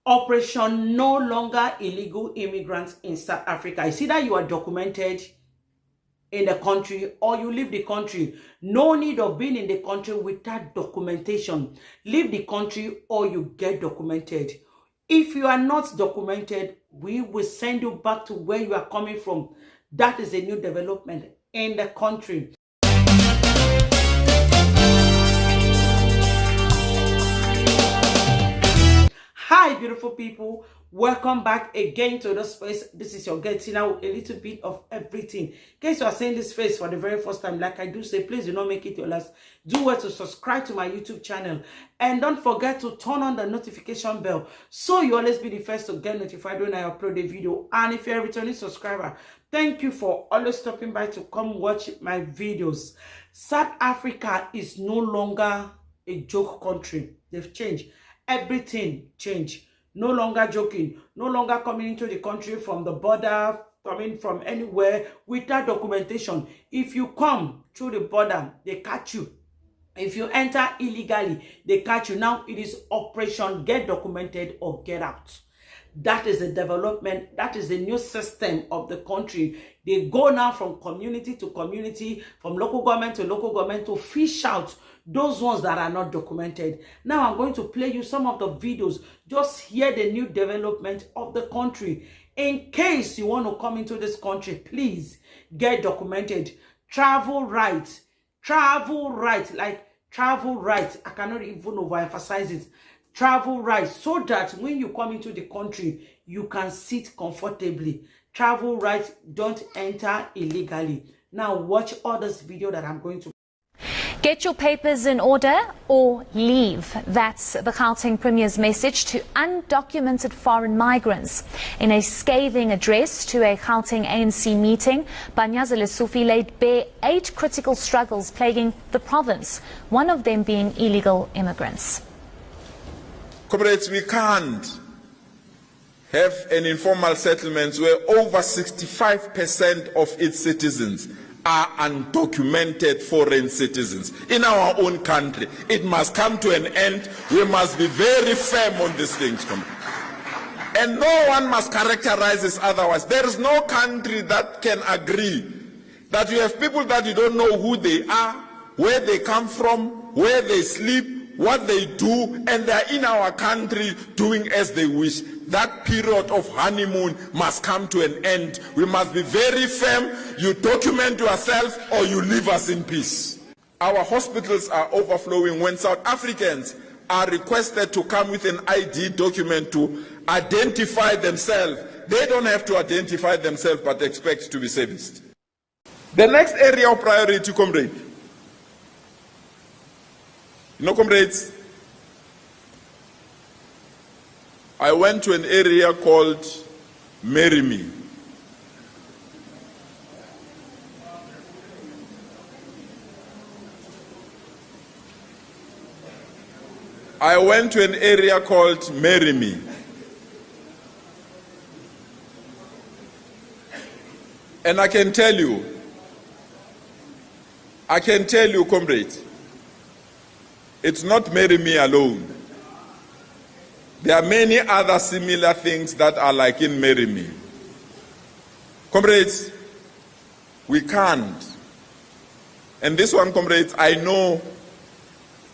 Operation No Longer Illegal Immigrants in South Africa. It's either you are documented in the country or you leave the country. No need of being in the country without documentation. Leave the country or you get documented. If you are not documented, we will send you back to where you are coming from. That is a new development in the country. Hi, beautiful people. Welcome back again to the space. This is your girl Tina with a little bit of everything. In case you are seeing this face for the very first time, like I do say, please do not make it your last. Do well to subscribe to my YouTube channel. And don't forget to turn on the notification bell so you always be the first to get notified when I upload a video. And if you're a returning subscriber, thank you for always stopping by to come watch my videos. South Africa is no longer a joke country. They've changed. Everything changed. No longer joking. No longer coming into the country from the border, coming from anywhere without documentation. If you come through the border, they catch you. If you enter illegally, they catch you. Now it is Operation Get Documented or Get Out. That is the development. That is the new system of the country. They go now from community to community, from local government to fish out those ones that are not documented. Now I'm going to play you some of the videos. Just hear the new development of the country. In case you want to come into this country, please get documented. Travel right. Travel right. Like travel right. I cannot even overemphasize it. Travel right, so that when you come into the country, you can sit comfortably. Travel right, don't enter illegally. Now watch all this video that I'm going to. Get your papers in order or leave. That's the Gauteng Premier's message to undocumented foreign migrants. In a scathing address to a Gauteng ANC meeting, Panyaza Lesufi laid bare 8 critical struggles plaguing the province, one of them being illegal immigrants. Comrades, we can't have an informal settlement where over 65% of its citizens are undocumented foreign citizens in our own country. It must come to an end. We must be very firm on these things, comrades. And no one must characterize this otherwise. There is no country that can agree that you have people that you don't know who they are, where they come from, where they sleep, what they do, and they're in our country doing as they wish. That period of honeymoon must come to an end. We must be very firm. You document yourself or you leave us in peace. Our hospitals are overflowing when South Africans are requested to come with an ID document to identify themselves. They don't have to identify themselves but expect to be serviced. The next area of priority, comrade. You know, comrades, I went to an area called Marry Me. I went to an area called Marry Me. And I can tell you, comrades, it's not Marry Me alone. There are many other similar things that are like in Marry Me. Comrades, we can't. And this one, comrades, I know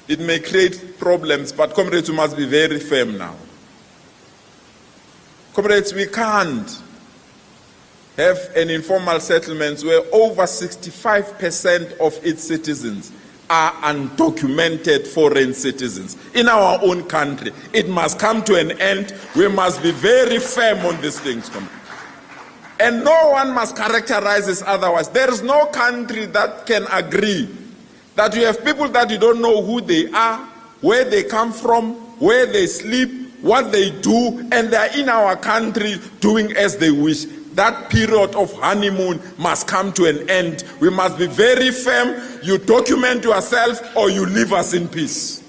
it may create problems, but comrades, we must be very firm now. Comrades, we can't have an informal settlement where over 65% of its citizens are undocumented foreign citizens in our own country. It must come to an end. We must be very firm on these things. And no one must characterize this otherwise. There is no country that can agree that you have people that you don't know who they are, where they come from, where they sleep, what they do, and they are in our country doing as they wish. That period of honeymoon must come to an end. We must be very firm. You document yourself or you leave us in peace.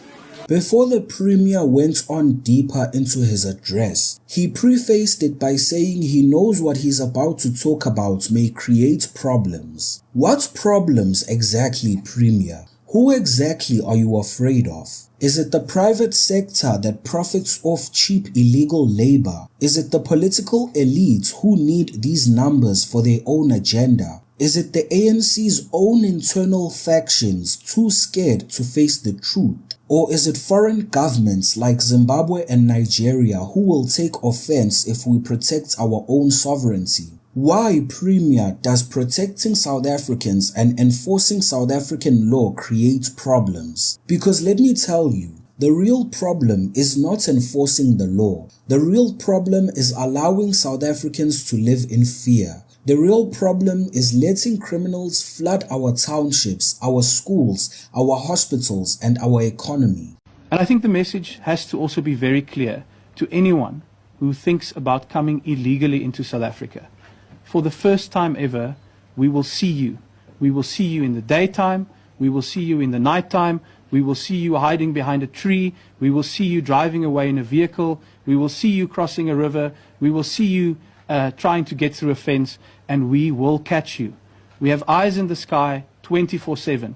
Before the Premier went on deeper into his address, he prefaced it by saying he knows what he's about to talk about may create problems. What problems exactly, Premier? Who exactly are you afraid of? Is it the private sector that profits off cheap illegal labor? Is it the political elites who need these numbers for their own agenda? Is it the ANC's own internal factions too scared to face the truth? Or is it foreign governments like Zimbabwe and Nigeria who will take offense if we protect our own sovereignty? Why, Premier, does protecting South Africans and enforcing South African law create problems? Because let me tell you, the real problem is not enforcing the law. The real problem is allowing South Africans to live in fear. The real problem is letting criminals flood our townships, our schools, our hospitals, and our economy. And I think the message has to also be very clear to anyone who thinks about coming illegally into South Africa. For the first time ever, we will see you. We will see you in the daytime. We will see you in the nighttime. We will see you hiding behind a tree. We will see you driving away in a vehicle. We will see you crossing a river. We will see you trying to get through a fence, and we will catch you. We have eyes in the sky 24/7,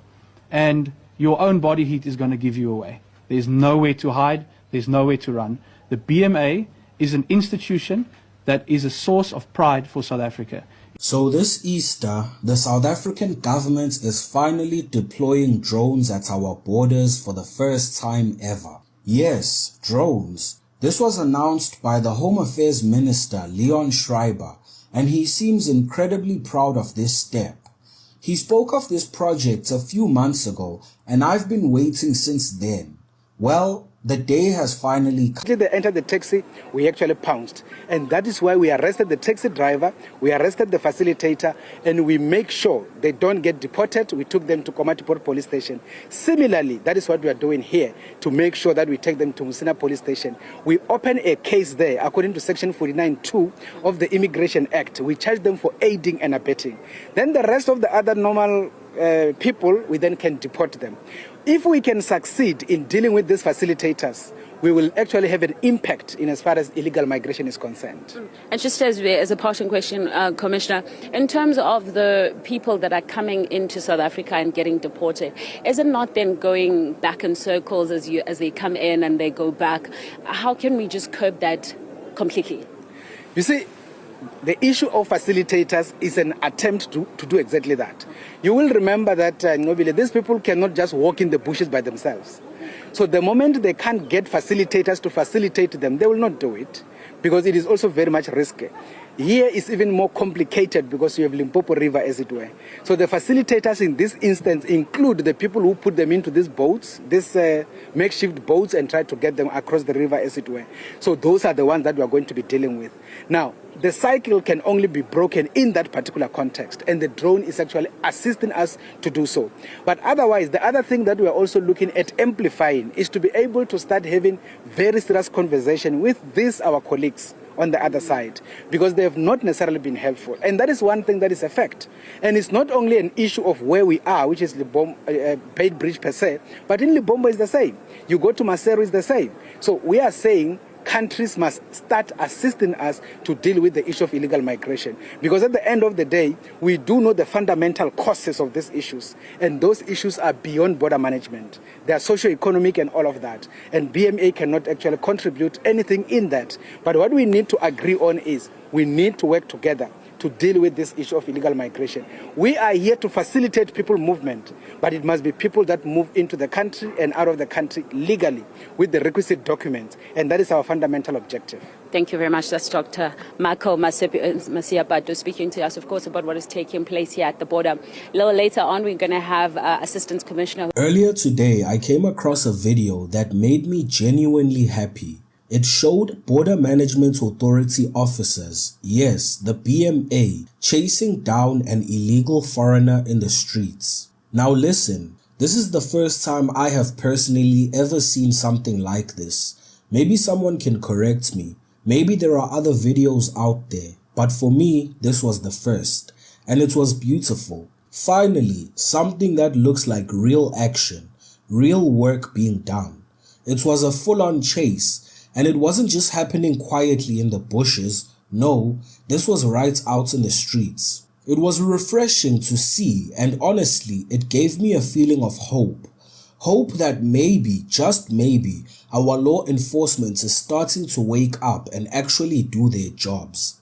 and your own body heat is going to give you away. There's nowhere to hide. There's nowhere to run. The BMA is an institution that is a source of pride for South Africa. So this Easter, the South African government is finally deploying drones at our borders for the first time ever. Yes, drones. This was announced by the Home Affairs Minister, Leon Schreiber, and he seems incredibly proud of this step. He spoke of this project a few months ago, and I've been waiting since then. Well, the day has finally come. They entered the taxi, we actually pounced. And that is why we arrested the taxi driver, we arrested the facilitator, and we make sure they don't get deported. We took them to Komatipoort police station. Similarly, that is what we are doing here, to make sure that we take them to Musina police station. We open a case there, according to section 49(2) of the Immigration Act. We charge them for aiding and abetting. Then the rest of the other normal people, we then can deport them. If we can succeed in dealing with these facilitators, we will actually have an impact in as far as illegal migration is concerned. And just as a parting question, Commissioner, in terms of the people that are coming into South Africa and getting deported, is it not then going back in circles as they come in and they go back? How can we just curb that completely? You see, the issue of facilitators is an attempt to do exactly that. You will remember that these people cannot just walk in the bushes by themselves. So the moment they can't get facilitators to facilitate them, they will not do it, because it is also very much risky. Here is even more complicated because you have Limpopo River, as it were. So the facilitators in this instance include the people who put them into these boats, these makeshift boats, and try to get them across the river, as it were. So those are the ones that we are going to be dealing with. Now, the cycle can only be broken in that particular context, and the drone is actually assisting us to do so. But otherwise, the other thing that we are also looking at amplifying is to be able to start having very serious conversation with these, our colleagues on the other side, because they have not necessarily been helpful. And that is one thing that is a fact. And it's not only an issue of where we are, which is Beit Bridge per se, but in Libombo is the same. You go to Maseru, is the same. So we are saying countries must start assisting us to deal with the issue of illegal migration. Because at the end of the day, we do know the fundamental causes of these issues. And those issues are beyond border management. They are socio-economic and all of that. And BMA cannot actually contribute anything in that. But what we need to agree on is we need to work together to deal with this issue of illegal migration. We are here to facilitate people movement, but it must be people that move into the country and out of the country legally with the requisite documents, and that is our fundamental objective. Thank you very much. That's Dr. Marco Masiapato speaking to us, of course, about what is taking place here at the border. A little later on, we're going to have Assistant Commissioner. Earlier today, I came across a video that made me genuinely happy. It showed Border Management Authority officers, yes, the BMA, chasing down an illegal foreigner in the streets. Now listen, this is the first time I have personally ever seen something like this. Maybe someone can correct me. Maybe there are other videos out there. But for me, this was the first. And it was beautiful. Finally, something that looks like real action, real work being done. It was a full-on chase. And it wasn't just happening quietly in the bushes. No, this was right out in the streets. It was refreshing to see, and honestly, it gave me a feeling of hope. Hope that maybe, just maybe, our law enforcement is starting to wake up and actually do their jobs.